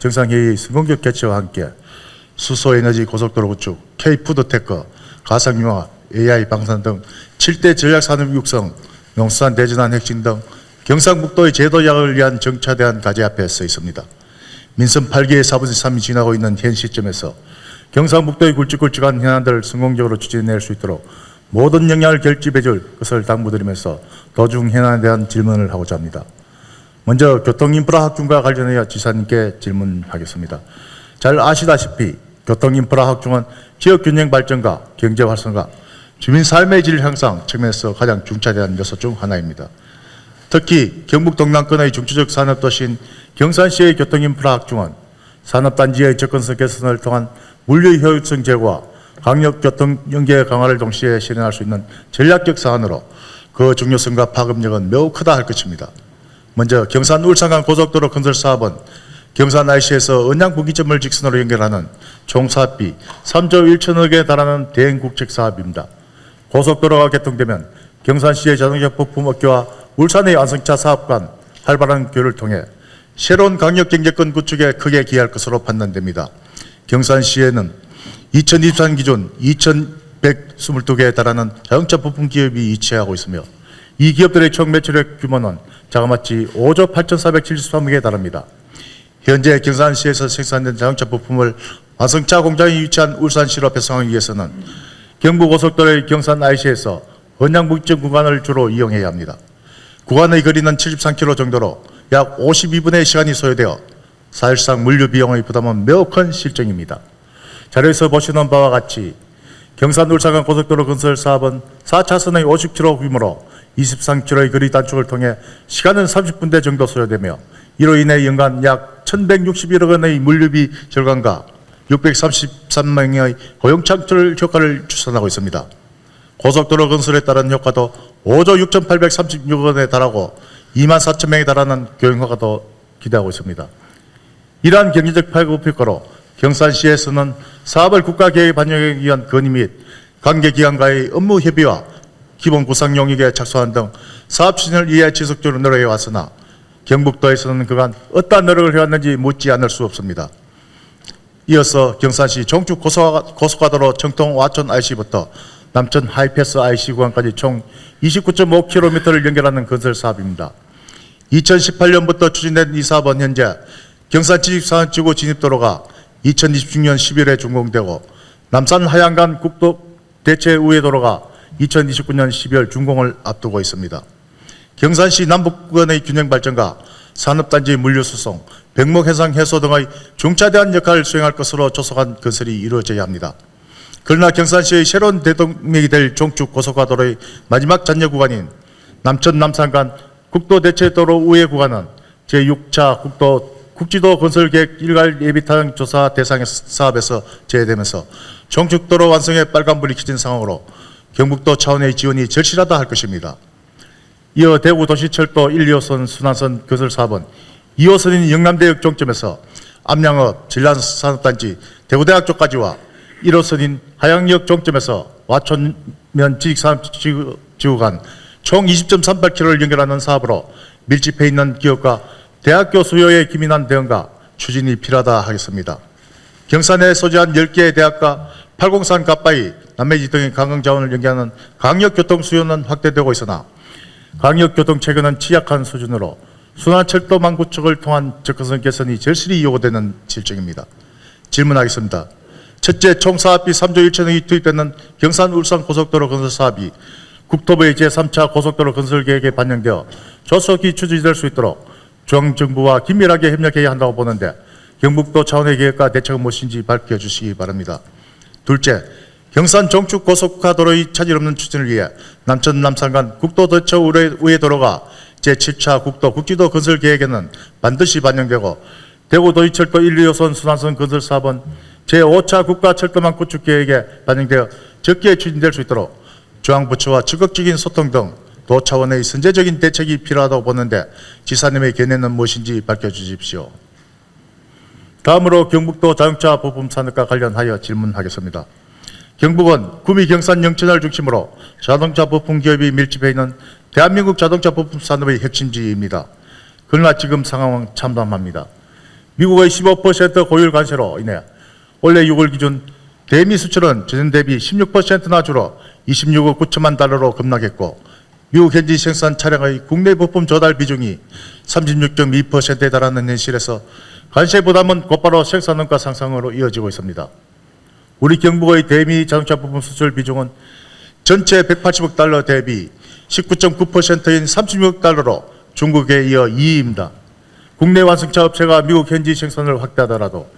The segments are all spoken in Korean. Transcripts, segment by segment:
정상회의 성공적 개최와 함께 수소에너지 고속도로 구축, K푸드테크, 가상융합, AI 방산 등 7대 전략산업 육성, 농수산 대전환 혁신 등 경상북도의 제도약을 위한 정차대한 과제 앞에 서 있습니다. 민선 8기의 4분의 3이 지나고 있는 현 시점에서 경상북도의 굵직굵직한 현안들을 성공적으로 추진해낼 수 있도록 모든 역량을 결집해줄 것을 당부드리면서 도중 현안에 대한 질문을 하고자 합니다. 먼저 교통인프라 확충과 관련하여 지사님께 질문하겠습니다. 잘 아시다시피 교통인프라 확충은 지역균형 발전과 경제 활성화, 주민 삶의 질 향상 측면에서 가장 중차대한 요소 중 하나입니다. 특히 경북 동남권의 중추적 산업도시인 경산시의 교통인프라 확충은 산업단지의 접근성 개선을 통한 물류 효율성 제고와 강력교통 연계 강화를 동시에 실현할 수 있는 전략적 사안으로 그 중요성과 파급력은 매우 크다 할 것입니다. 먼저 경산 울산 간 고속도로 건설 사업은 경산 IC에서 언양 분기점을 직선으로 연결하는 총 사업비 3조 1천억에 달하는 대행국책 사업입니다. 고속도로가 개통되면 경산시의 자동차 부품 업계와 울산의 안성차 사업 간 활발한 교류를 통해 새로운 강력 경제권 구축에 크게 기여할 것으로 판단됩니다. 경산시에는 2023 기준 2,122개에 달하는 자동차 부품 기업이 위치하고 있으며 이 기업들의 총 매출액 규모는 자그마치 5조 8,473억에 달합니다. 현재 경산시에서 생산된 자동차 부품을 안성차 공장이 위치한 울산시로 배송하기 위해서는 경부고속도로의 경산 IC에서 언양분기점 구간을 주로 이용해야 합니다. 구간의 거리는 73km 정도로 약 52분의 시간이 소요되어 사실상 물류 비용의 부담은 매우 큰 실정입니다. 자료에서 보시는 바와 같이 경산 울산 간 고속도로 건설 사업은 4차선의 50km 규모로 23km의 거리 단축을 통해 시간은 30분대 정도 소요되며 이로 인해 연간 약 1,161억 원의 물류비 절감과 633명의 고용창출 효과를 추산하고 있습니다. 고속도로 건설에 따른 효과도 5조 6,836억 원에 달하고 2만 4천 명에 달하는 교육 효과도 기대하고 있습니다. 이러한 경제적 파급 효과로 경산시에서는 사업을 국가계획에 반영하기 위한 건의 및 관계기관과의 업무 협의와 기본 구상 용역에 착수한 등 사업 추진을 위해 지속적으로 노력해 왔으나 경북도에서는 그간 어떠한 노력을 해왔는지 묻지 않을 수 없습니다. 이어서 경산시 종축 고속가도로 청통 와천 IC부터 남천 하이패스 IC 구간까지 총 29.5km를 연결하는 건설 사업입니다. 2018년부터 추진된 이 사업은 현재 경산 지식산업지구 진입도로가 2026년 11월에 준공되고 남산 하양간 국도 대체 우회도로가 2029년 12월 준공을 앞두고 있습니다. 경산시 남북구간의 균형 발전과 산업단지 물류수송, 병목해상 해소 등의 중차대한 역할을 수행할 것으로 조속한 건설이 이루어져야 합니다. 그러나 경산시의 새로운 대동맥이 될 종축 고속가도로의 마지막 잔여 구간인 남천 남산 간 국도 대체도로 우회 구간은 제6차 국지도 건설계획 일괄 예비타당 조사 대상 사업에서 제외되면서 종축도로 완성에 빨간불이 켜진 상황으로 경북도 차원의 지원이 절실하다 할 것입니다. 이어 대구도시철도 1, 2호선 순환선 건설 사업은 2호선인 영남대역 종점에서 암양업, 진란산업단지, 대구대학 쪽까지와 1호선인 하양역 종점에서 와촌면 지식산업지구 간 총 20.38km를 연결하는 사업으로 밀집해 있는 기업과 대학교 수요에 기민한 대응과 추진이 필요하다 하겠습니다. 경산에 소재한 10개의 대학과 팔공산 가빠이, 남매지 등의 관광자원을 연계하는 강력교통 수요는 확대되고 있으나 강력교통 체계는 취약한 수준으로 순환철도망 구축을 통한 접근성 개선이 절실히 요구되는 실정입니다. 질문하겠습니다. 첫째, 총 사업비 3조 1천억이 투입되는 경산 울산 고속도로 건설 사업이 국토부의 제3차 고속도로 건설 계획에 반영되어 조속히 추진될 수 있도록 중앙정부와 긴밀하게 협력해야 한다고 보는데 경북도 차원의 계획과 대책은 무엇인지 밝혀주시기 바랍니다. 둘째, 경산 종축 고속가도로의 차질 없는 추진을 위해 남천 남산 간 국도 대체 우회도로가 제7차 국도 국지도 건설 계획에는 반드시 반영되고 대구도시철도 1, 2호선 순환선 건설 사업은 제5차 국가철도망 구축 계획에 반영되어 적기에 추진될 수 있도록 중앙부처와 적극적인 소통 등 도 차원의 선제적인 대책이 필요하다고 보는데 지사님의 견해는 무엇인지 밝혀주십시오. 다음으로 경북도 자동차 부품 산업과 관련하여 질문하겠습니다. 경북은 구미, 경산, 영천을 중심으로 자동차 부품 기업이 밀집해 있는 대한민국 자동차 부품 산업의 핵심지입니다. 그러나 지금 상황은 참담합니다. 미국의 15% 고율 관세로 인해 올해 6월 기준 대미 수출은 전년 대비 16%나 줄어 26억 9천만 달러로 급락했고, 미국 현지 생산 차량의 국내 부품 조달 비중이 36.2%에 달하는 현실에서 관세 부담은 곧바로 생산 원가 상승으로 이어지고 있습니다. 우리 경북의 대미 자동차 부품 수출 비중은 전체 180억 달러 대비 19.9%인 36억 달러로 중국에 이어 2위입니다. 국내 완성차 업체가 미국 현지 생산을 확대하더라도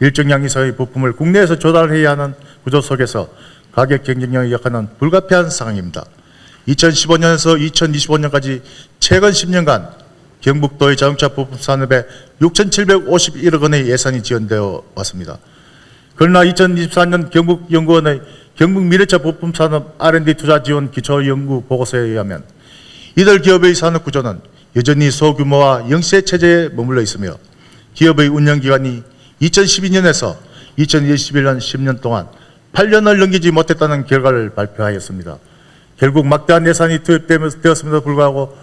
일정량 이상의 부품을 국내에서 조달해야 하는 구조 속에서 가격 경쟁력이 약화는 불가피한 상황입니다. 2015년에서 2025년까지 최근 10년간 경북도의 자동차 부품 산업에 6,751억 원의 예산이 지원되어 왔습니다. 그러나 2024년 경북연구원의 경북미래차 부품산업 R&D 투자 지원 기초연구 보고서에 의하면 이들 기업의 산업 구조는 여전히 소규모와 영세 체제에 머물러 있으며 기업의 운영 기간이 2012년에서 2021년 10년 동안 8년을 넘기지 못했다는 결과를 발표하였습니다. 결국 막대한 예산이 투입되었음에도 불구하고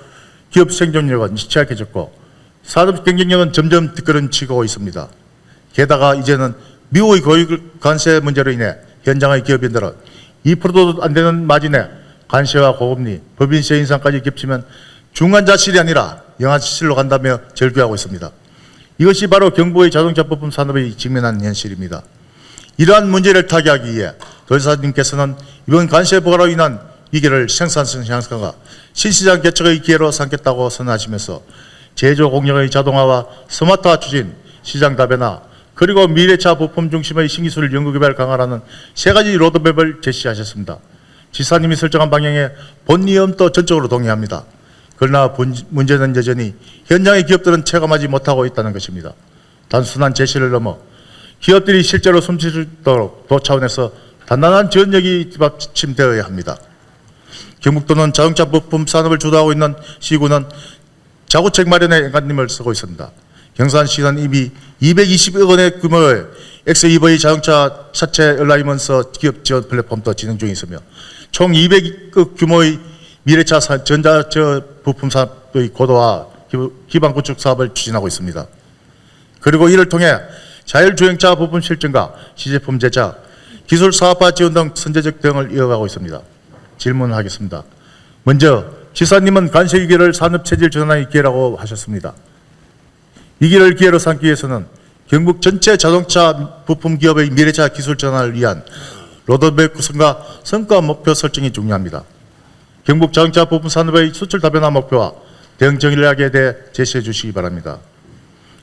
기업 생존력은 취약해졌고 산업 경쟁력은 점점 뒷걸음치고 있습니다. 게다가 이제는 미국의 고율 관세 문제로 인해 현장의 기업인들은 2%도 안 되는 마진에 관세와 고금리, 법인세 인상까지 겹치면 중환자실이 아니라 영아실로 간다며 절규하고 있습니다. 이것이 바로 경북의 자동차 부품 산업이 직면한 현실입니다. 이러한 문제를 타개하기 위해 도지사님께서는 이번 관세 부과로 인한 위기를 생산성 향상과 신시장 개척의 기회로 삼겠다고 선언하시면서 제조 공정의 자동화와 스마트화 추진, 시장 다변화, 그리고 미래차 부품 중심의 신기술 연구개발 강화라는 세 가지 로드맵을 제시하셨습니다. 지사님이 설정한 방향에 본의원도 전적으로 동의합니다. 그러나 문제는 여전히 현장의 기업들은 체감하지 못하고 있다는 것입니다. 단순한 제시를 넘어 기업들이 실제로 숨쉴 수 있도록 도 차원에서 단단한 지원력이 뒷받침되어야 합니다. 경북도는 자동차 부품 산업을 주도하고 있는 시군은 자구책 마련에 엔간님을 쓰고 있습니다. 경산시는 이미 220억 원의 규모의 XEV 자동차 차체 얼라이먼스 기업 지원 플랫폼도 진행 중에 있으며 총 200억 규모의 미래차 전자 부품 산업의 고도화 기반 구축 사업을 추진하고 있습니다. 그리고 이를 통해 자율주행차 부품 실증과 시제품 제작, 기술 사업화 지원 등 선제적 대응을 이어가고 있습니다. 질문하겠습니다. 먼저 지사님은 관세 위기를 산업체질 전환의 기회라고 하셨습니다. 위기를 기회로 삼기 위해서는 경북 전체 자동차 부품 기업의 미래차 기술 전환을 위한 로드맵 구성과 성과 목표 설정이 중요합니다. 경북 자동차 부품 산업의 수출 다변화 목표와 대응 전략에 대해 제시해 주시기 바랍니다.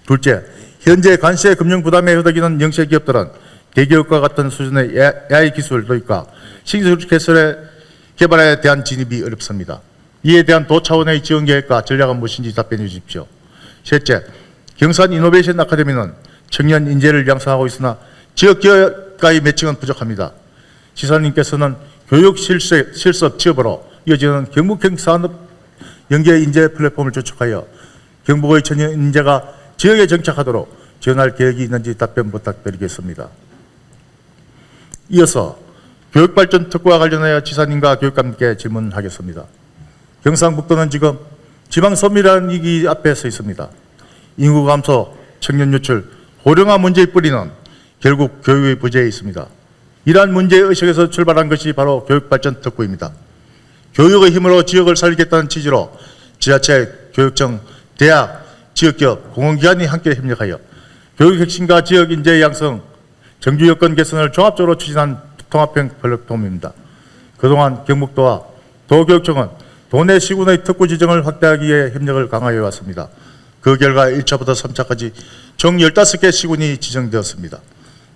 둘째, 현재 관세 금융 부담에 허덕이는 영세 기업들은 대기업과 같은 수준의 AI 기술 도입과 신기술 개발에 대한 진입이 어렵습니다. 이에 대한 도 차원의 지원 계획과 전략은 무엇인지 답변해 주십시오. 셋째, 경산 이노베이션 아카데미는 청년 인재를 양성하고 있으나 지역 기업과의 매칭은 부족합니다. 지사님께서는 교육 실습 취업으로 이어지는 경북형 산업 연계 인재 플랫폼을 구축하여 경북의 청년 인재가 지역에 정착하도록 지원할 계획이 있는지 답변 부탁드리겠습니다. 이어서 교육발전 특구와 관련하여 지사님과 교육감께 질문하겠습니다. 경상북도는 지금 지방소멸이라는 위기 앞에 서 있습니다. 인구 감소, 청년 유출, 고령화 문제의 뿌리는 결국 교육의 부재에 있습니다. 이러한 문제의식에서 출발한 것이 바로 교육발전 특구입니다. 교육의 힘으로 지역을 살리겠다는 취지로 지자체, 교육청, 대학, 지역기업, 공공기관이 함께 협력하여 교육 혁신과 지역 인재 양성, 정규 여건 개선을 종합적으로 추진한 통합형 플랫폼입니다. 그동안 경북도와 도교육청은 도내 시군의 특구 지정을 확대하기 위해 협력을 강화해 왔습니다. 그 결과 1차부터 3차까지 총 15개 시군이 지정되었습니다.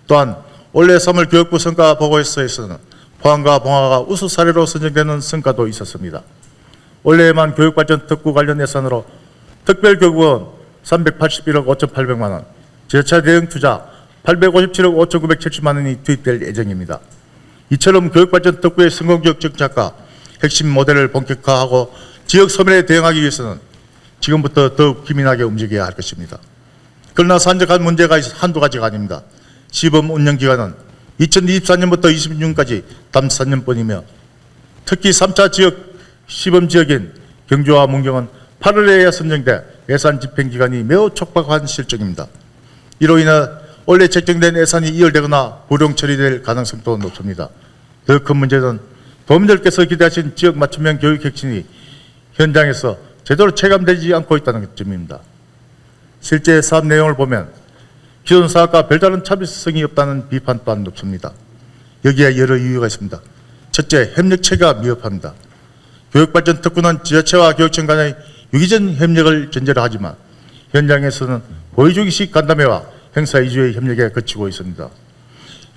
또한 올해 3월 교육부 성과 보고서에서는 포항과 봉화가 우수 사례로 선정되는 성과도 있었습니다. 올해에만 교육발전 특구 관련 예산으로 특별교육원 381억 5,800만 원, 지자체 대응 투자 857억 5,970만 원이 투입될 예정입니다. 이처럼 교육발전 특구의 성공적 정착과 핵심 모델을 본격화하고 지역 소멸에 대응하기 위해서는 지금부터 더욱 기민하게 움직여야 할 것입니다. 그러나 산적한 문제가 한두 가지가 아닙니다. 시범 운영 기간은 2024년부터 26년까지 단 4년뿐이며 특히 3차 지역 시범 지역인 경주와 문경은 8월에야 선정돼 예산 집행 기간이 매우 촉박한 실정입니다. 이로 인해 원래 책정된 예산이 이월되거나 불용 처리될 가능성도 높습니다. 더 큰 문제는 도민들께서 기대하신 지역 맞춤형 교육 혁신이 현장에서 제대로 체감되지 않고 있다는 점입니다. 실제 사업 내용을 보면 기존 사업과 별다른 차별성이 없다는 비판 또한 높습니다. 여기에 여러 이유가 있습니다. 첫째, 협력체가 미흡합니다. 교육발전 특구는 지자체와 교육청 간의 유기적 협력을 전제로 하지만 현장에서는 보여주기식 간담회와 행사 위주의 협력에 그치고 있습니다.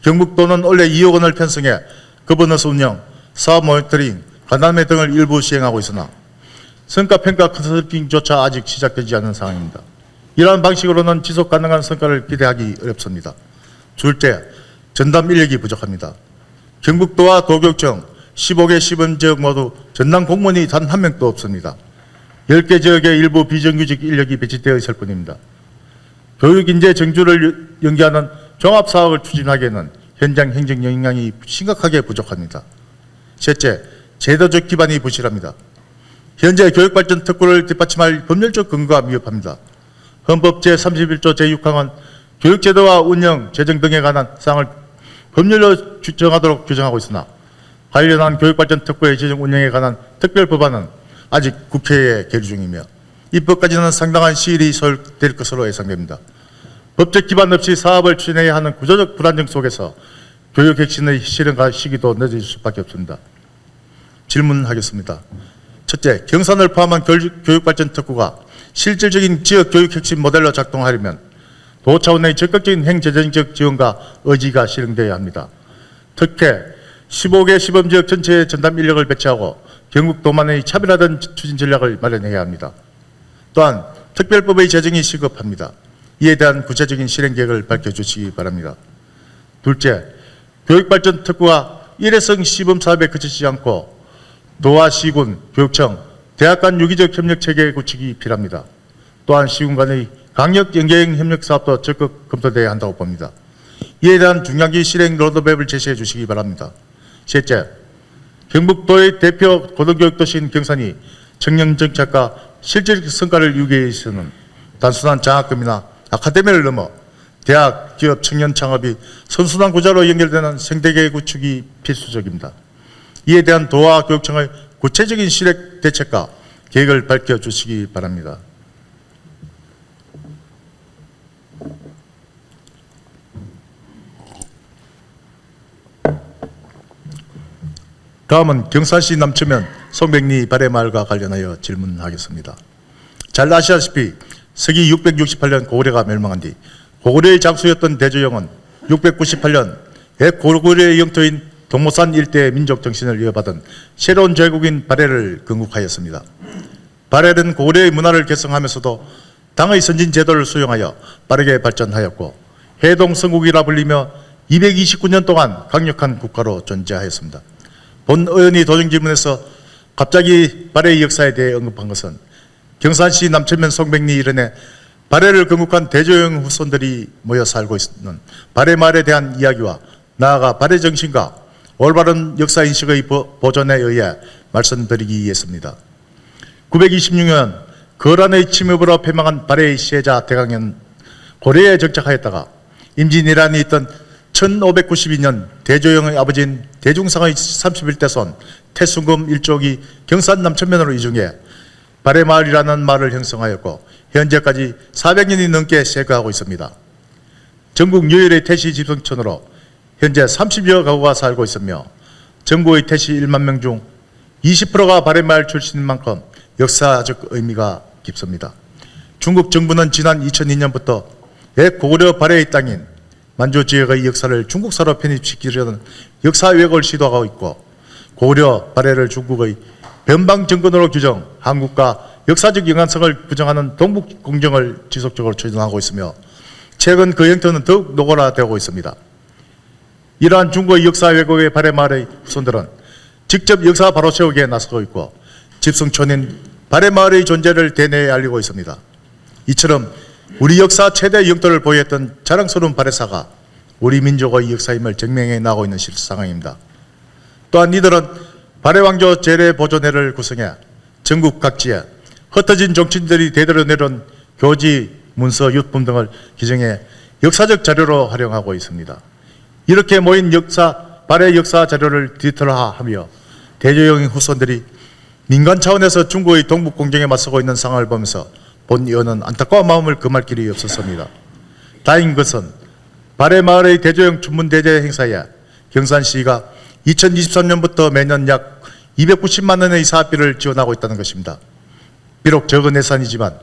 경북도는 원래 2억 원을 편성해 거버넌스 운영, 사업 모니터링, 간담회 등을 일부 시행하고 있으나 성과평가 컨설팅조차 아직 시작되지 않은 상황입니다. 이러한 방식으로는 지속 가능한 성과를 기대하기 어렵습니다. 둘째, 전담 인력이 부족합니다. 경북도와 도교육청 15개 시범지역 모두 전담 공무원이 단 한 명도 없습니다. 10개 지역에 일부 비정규직 인력이 배치되어 있을 뿐입니다. 교육인재 정주를 연계하는 종합사업을 추진하기에는 현장 행정 역량이 심각하게 부족합니다. 셋째, 제도적 기반이 부실합니다. 현재 교육발전 특구를 뒷받침할 법률적 근거가 미흡합니다. 헌법 제31조 제6항은 교육제도와 운영, 재정 등에 관한 사항을 법률로 정하도록 규정하고 있으나 관련한 교육발전 특구의 재정 운영에 관한 특별법안은 아직 국회에 계류 중이며 입법까지는 상당한 시일이 소요될 것으로 예상됩니다. 법적 기반 없이 사업을 추진해야 하는 구조적 불안정 속에서 교육 혁신의 실현과 시기도 늦어질 수밖에 없습니다. 질문하겠습니다. 첫째, 경산을 포함한 교육발전 특구가 실질적인 지역 교육 혁신 모델로 작동하려면 도 차원의 적극적인 행재정적 지원과 의지가 실행되어야 합니다. 특히 15개 시범지역 전체에 전담 인력을 배치하고 경북도만의 차별화된 추진 전략을 마련해야 합니다. 또한 특별법의 제정이 시급합니다. 이에 대한 구체적인 실행 계획을 밝혀주시기 바랍니다. 둘째, 교육발전 특구가 일회성 시범 사업에 그치지 않고 도와 시군, 교육청, 대학 간 유기적 협력 체계 구축이 필요합니다. 또한 시군 간의 강력 연계형 협력 사업도 적극 검토되어야 한다고 봅니다. 이에 대한 중장기 실행 로드맵을 제시해 주시기 바랍니다. 셋째, 경북도의 대표 고등교육도시인 경산이 청년 정책과 실질적 성과를 유기하기 위해서는 단순한 장학금이나 아카데미를 넘어 대학, 기업, 청년 창업이 선순환 구조로 연결되는 생태계 구축이 필수적입니다. 이에 대한 도와 교육청의 구체적인 실행 대책과 계획을 밝혀주시기 바랍니다. 다음은 경산시 남초면 송백리 발해마을과 관련하여 질문하겠습니다. 잘 아시다시피 서기 668년 고구려가 멸망한 뒤 고구려의 장수였던 대조영은 698년 고구려의 영토인 동모산 일대의 민족 정신을 이어받은 새로운 제국인 발해를 건국하였습니다. 발해는 고구려의 문화를 개성하면서도 당의 선진 제도를 수용하여 빠르게 발전하였고 해동성국이라 불리며 229년 동안 강력한 국가로 존재하였습니다. 본 의원이 도정질문에서 갑자기 발해의 역사에 대해 언급한 것은 경산시 남천면 송백리 일원에 발해를 건국한 대조영 후손들이 모여 살고 있는 발해마을에 대한 이야기와 나아가 발해 정신과 올바른 역사인식의 보존에 의해 말씀드리기 위해서입니다. 926년 거란의 침입으로 패망한 발해의 세자 대강은 고려에 정착하였다가 임진왜란이 있던 1592년 대조영의 아버지인 대중상의 31대 손 태순금 일족이 경산 남천면으로 이중해 발해마을이라는 마을을 형성하였고 현재까지 400년이 넘게 세거하고 있습니다. 전국 유일의 태시 집성촌으로 현재 30여 가구가 살고 있으며 전국의 태시 1만 명 중 20%가 발해마을 출신인 만큼 역사적 의미가 깊습니다. 중국 정부는 지난 2002년부터 옛 고구려 발해의 땅인 만주 지역의 역사를 중국사로 편입시키려는 역사 왜곡을 시도하고 있고 고구려 발해를 중국의 변방 정권으로 규정, 한국과 역사적 연관성을 부정하는 동북 공정을 지속적으로 추진하고 있으며 최근 그 형태는 더욱 노골화되고 있습니다. 이러한 중국의 역사 왜곡의 발해마을의 후손들은 직접 역사 바로 세우기에 나서고 있고 집성촌인 발해마을의 존재를 대내에 알리고 있습니다. 이처럼 우리 역사 최대 영토를 보유했던 자랑스러운 발해사가 우리 민족의 역사임을 증명해 나가고 있는 상황입니다. 또한 이들은 발해왕조 재래보존회를 구성해 전국 각지에 흩어진 정치인들이 대대로 내려온 교지, 문서, 유품 등을 기증해 역사적 자료로 활용하고 있습니다. 이렇게 모인 발해 역사 자료를 뒤틀어하며 대조영 후손들이 민간 차원에서 중국의 동북 공정에 맞서고 있는 상황을 보면서 본 의원은 안타까운 마음을 금할 길이 없었습니다. 다행인 것은 발해 마을의 대조영 춘문대제 행사에 경산시가 2023년부터 매년 약 290만 원의 사업비를 지원하고 있다는 것입니다. 비록 적은 예산이지만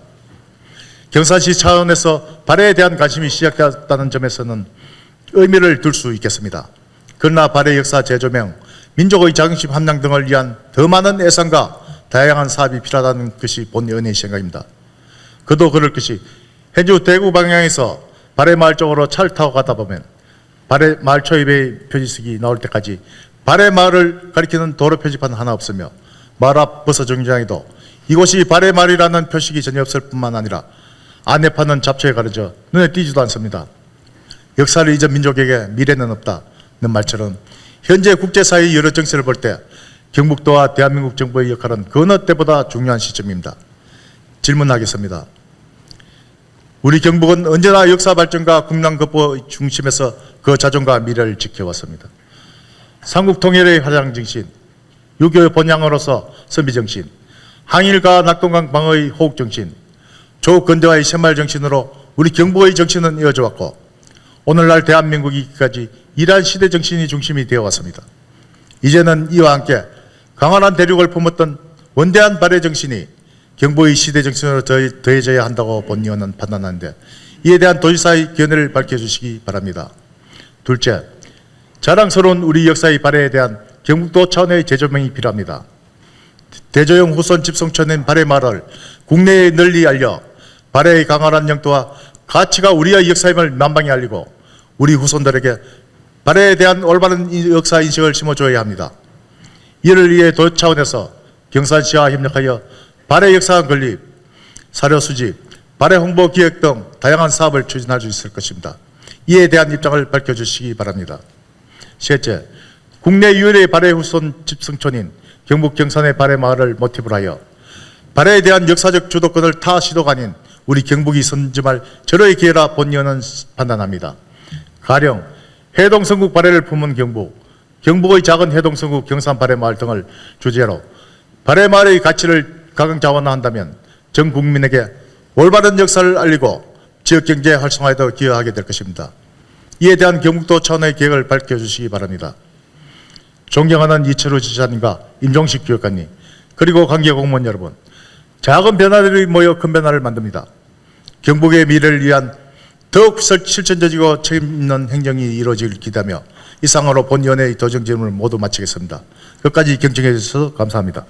경산시 차원에서 발해에 대한 관심이 시작되었다는 점에서는 의미를 둘 수 있겠습니다. 그러나 발해 역사 재조명, 민족의 자긍심 함량 등을 위한 더 많은 예산과 다양한 사업이 필요하다는 것이 본 의원의 생각입니다. 그도 그럴 것이 현주 대구 방향에서 발해 마을 쪽으로 차를 타고 가다 보면 발해 마을 초입의 표지석이 나올 때까지 발해 마을을 가리키는 도로 표지판 하나 없으며 마을 앞 버스 정류장에도 이곳이 발해 마을이라는 표식이 전혀 없을 뿐만 아니라 안내판은 잡초에 가려져 눈에 띄지도 않습니다. 역사를 잊은 민족에게 미래는 없다는 말처럼 현재 국제사회의 여러 정세를 볼 때 경북도와 대한민국 정부의 역할은 그 어느 때보다 중요한 시점입니다. 질문하겠습니다. 우리 경북은 언제나 역사 발전과 국난 극복의 중심에서 그 자존과 미래를 지켜왔습니다. 삼국 통일의 화장 정신, 6.25 본향으로서 선비 정신, 항일과 낙동강 방어의 호국 정신, 조국 근대화의 새마을 정신으로 우리 경북의 정신은 이어져 왔고 오늘날 대한민국이기까지 이러한 시대 정신이 중심이 되어 왔습니다. 이제는 이와 함께 강원한 대륙을 품었던 원대한 발해 정신이 경북의 시대 정신으로 더해져야 한다고 본 의원은 판단하는데 이에 대한 도지사의 견해를 밝혀주시기 바랍니다. 둘째, 자랑스러운 우리 역사의 발해에 대한 경북도 차원의 재조명이 필요합니다. 대조영 후손 집성촌인 발해 마을을 국내에 널리 알려 발해의 강활한 영토와 가치가 우리의 역사임을 만방에 알리고 우리 후손들에게 발해에 대한 올바른 역사 인식을 심어줘야 합니다. 이를 위해 도 차원에서 경산시와 협력하여 발해 역사 건립, 사료 수집, 발해 홍보 기획 등 다양한 사업을 추진할 수 있을 것입니다. 이에 대한 입장을 밝혀주시기 바랍니다. 셋째, 국내 유일의 발해 후손 집성촌인 경북 경산의 발해 마을을 모티브로 하여 발해에 대한 역사적 주도권을 타 시도가 아닌 우리 경북이 선점할 절호의 기회라 본 의원은 판단합니다. 가령 해동성국 발해를 품은 경북의 작은 해동성국 경산 발해 마을 등을 주제로 발해 마을의 가치를 가강자원화한다면 전 국민에게 올바른 역사를 알리고 지역경제 활성화에도 기여하게 될 것입니다. 이에 대한 경북도 차원의 계획을 밝혀주시기 바랍니다. 존경하는 이철우 지사님과 임종식 교육관님 그리고 관계 공무원 여러분, 작은 변화들이 모여 큰 변화를 만듭니다. 경북의 미래를 위한 더욱 실천적이고 책임있는 행정이 이루어지길 기대하며 이상으로 본 의원의 도정 질문을 모두 마치겠습니다. 끝까지 경청해 주셔서 감사합니다.